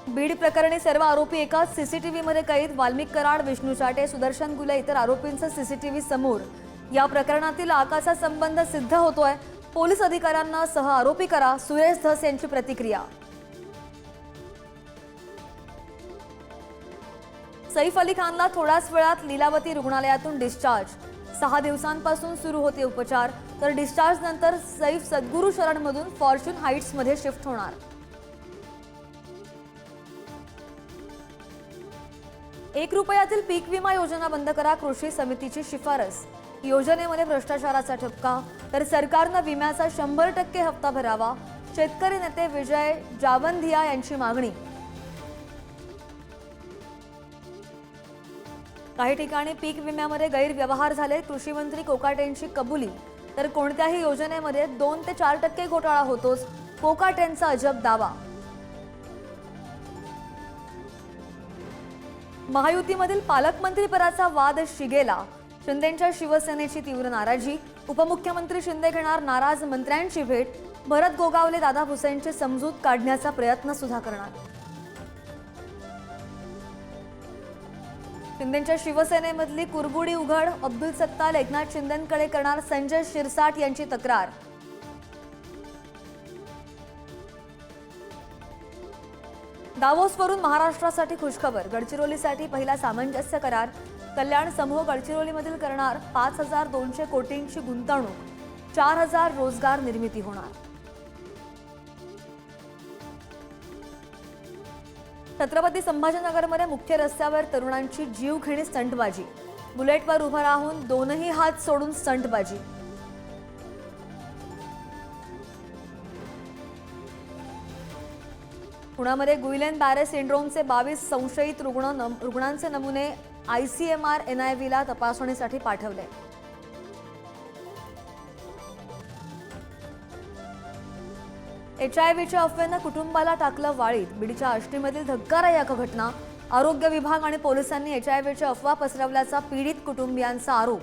बीड प्रकरणी सर्व आरोपी एकाच सीसीटीव्हीमध्ये कैद. वाल्मिक कराड, विष्णू चाटे, सुदर्शन गुले इतर आरोपींचा सीसीटीव्ही समोर. या प्रकरणातील आकाचा संबंध सिद्ध होतोय. पोलीस अधिकाऱ्यांना सह आरोपी करा. सुरेश धस यांची प्रतिक्रिया. सैफ अली खानला थोड्याच वेळात लीलावती रुग्णालयातून डिस्चार्ज. 6 दिवसांपासून सुरू होते उपचार. तर डिस्चार्ज नंतर सैफ सद्गुरू शरणमधून फॉर्च्यून हाइट्स मध्ये शिफ्ट होणार. 1 रुपयातील पीक विमा योजना बंद करा, कृषी समितीची शिफारस. योजनेमध्ये भ्रष्टाचाराचा ठपका. तर सरकारनं विम्याचा 100% हप्ता भरावा. शेतकरी नेते विजय जावंधिया यांची मागणी. काही ठिकाणी पीक विम्यामध्ये गैरव्यवहार झाले, कृषी मंत्री कोकाटेंची कबुली. तर कोणत्याही योजनेमध्ये 2 ते 4% घोटाळा होतोच, कोकाटेंचा अजब दावा. महायुतीमधील पालकमंत्रीपदाचा वाद शिगेला. शिंदेंच्या शिवसेनेची तीव्र नाराजी. उपमुख्यमंत्री शिंदे घेणार नाराज मंत्र्यांची भेट. भरत गोगावले दादा भुसेंची समजूत काढण्याचा प्रयत्न सुद्धा करणार. शिंदेंच्या शिवसेनेमधली कुरबुडी उघड. अब्दुल सत्तार एकनाथ शिंदेंकडे करणार संजय शिरसाट यांची तक्रार. दावोसवरून महाराष्ट्रासाठी खुशखबर. गडचिरोलीसाठी पहिला सामंजस्य करार. कल्याण समूह गडचिरोलीमधील करणार 5200 कोटींची गुंतवणूक. 4000 रोजगार निर्मिती होणार. छत्रपती संभाजीनगरमध्ये मुख्य रस्त्यावर तरुणांची जीवघेणी स्टंटबाजी. बुलेटवर उभं राहून दोनही हात सोडून स्टंटबाजी. पुण्यामध्ये गुइलेन बॅरे सिंड्रोमचे 22 संशयित रुग्णांचे नमुने ICMR NIVला तपासणीसाठी पाठवले. HIVच्या अफवेनं कुटुंबाला टाकलं वाळीत. बीडच्या आष्टीमधील धक्कादायक घटना. आरोग्य विभाग आणि पोलिसांनी HIVच्या अफवा पसरवल्याचा पीडित कुटुंबियांचा आरोप.